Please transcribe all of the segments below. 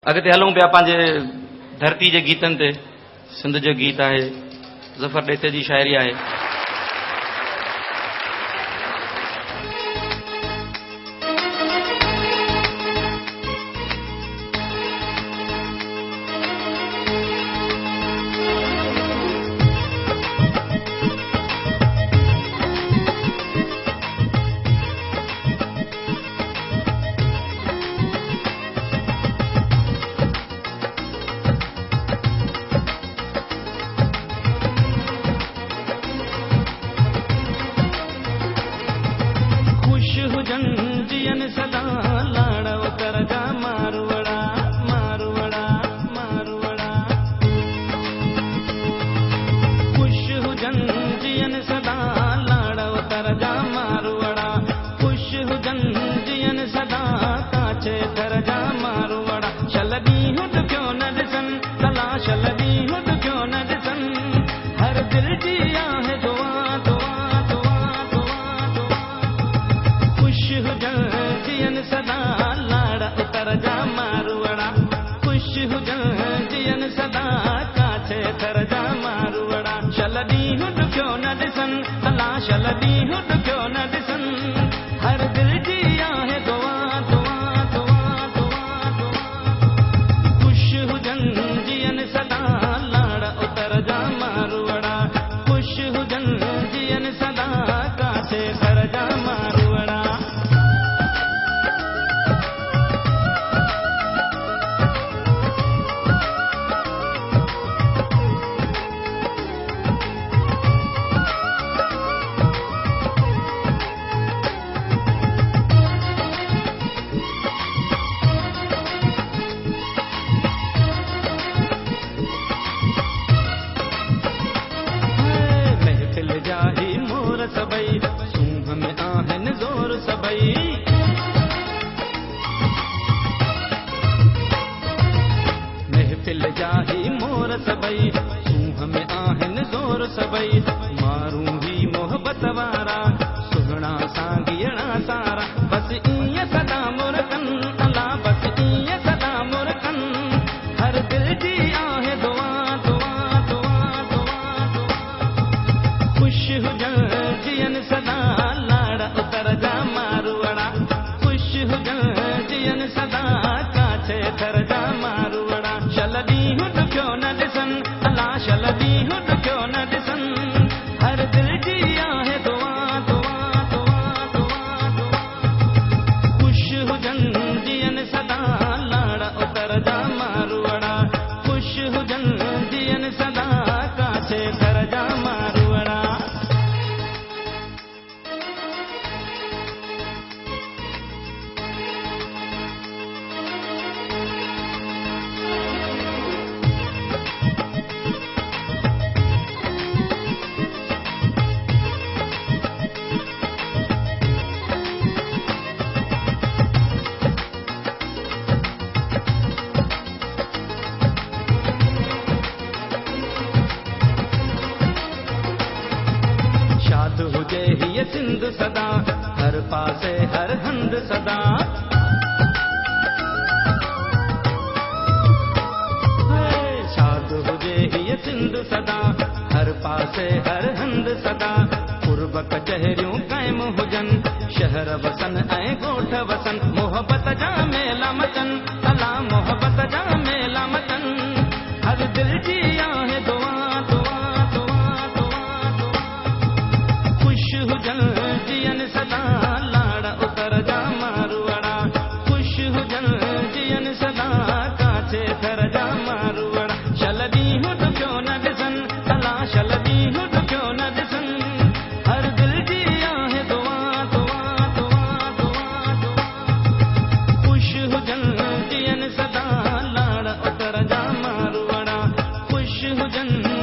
अॻिते हलूं पिया पंहिंजे धरती जे गीतनि ते। सिंध जो गीत आहे, ज़फ़र ॾेते जी शाइरी आहे। सदा लाड़ उतर जा मारवाड़ा, खुश हुजन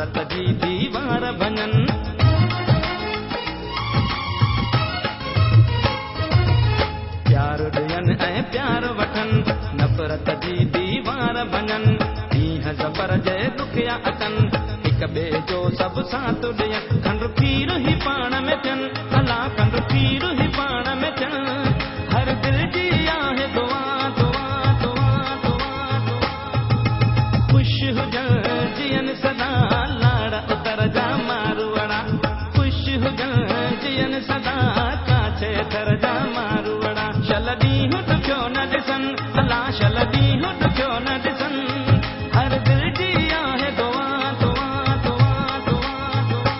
नफ़रत जी दीवार भञन। प्यार ॾियनि ऐं प्यार वठनि, नफ़रत जी दीवार भञन। ॾींहं ज़फ़र जे ॾुखिया अचनि, हिक ॿिए जो सभु साथ ॾियनि। खंडु खीर ई पाण में थियनि, अला खंडु खीर ई पाण में थियनि। हर दिल जी आहे दुआ दुआ दुआ दुआ दुआ। ख़ुशि हुजनि जीअनि सदा लाड़ उतर जा मारूअड़ा। ख़ुशि हुजनि जीअनि सदा काछे थर जा मारूअड़ा। शल ॾींहुं ॾुखियो न ॾिसनि, अला शल ॾींहुं ॾुखियो न ॾिसनि। हर दिल जी आहे दुआ दुआ दुआ दुआ दुआ।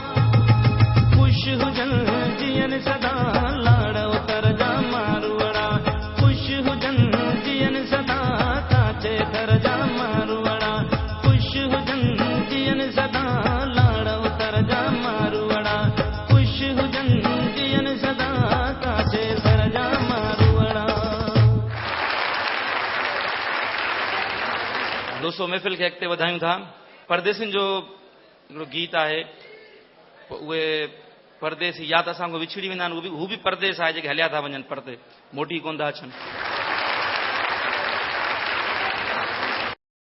ख़ुशि हुजनि जीअनि सदा लाड़ उतर जा मारूअड़ा। ख़ुशि हुजनि जीअनि सदा काचे थर जा मारूअड़ा। ख़ुशि हुजनि जीअनि सदा लाड़ उतर जा मारूअड़ा। ख़ुशि हुजनि जीअनि सदा काचे थर जा मारूअड़ा। दोस्तों, महफ़िल खे अॻिते वधायूं था। परदेसियुनि जो हिकिड़ो गीत आहे, उहे परदेसी या त असांखां विछड़ी वेंदा आहिनि, हू बि परदेस आहे जेके हलिया था वञनि परते, मोटी कोन था अचनि।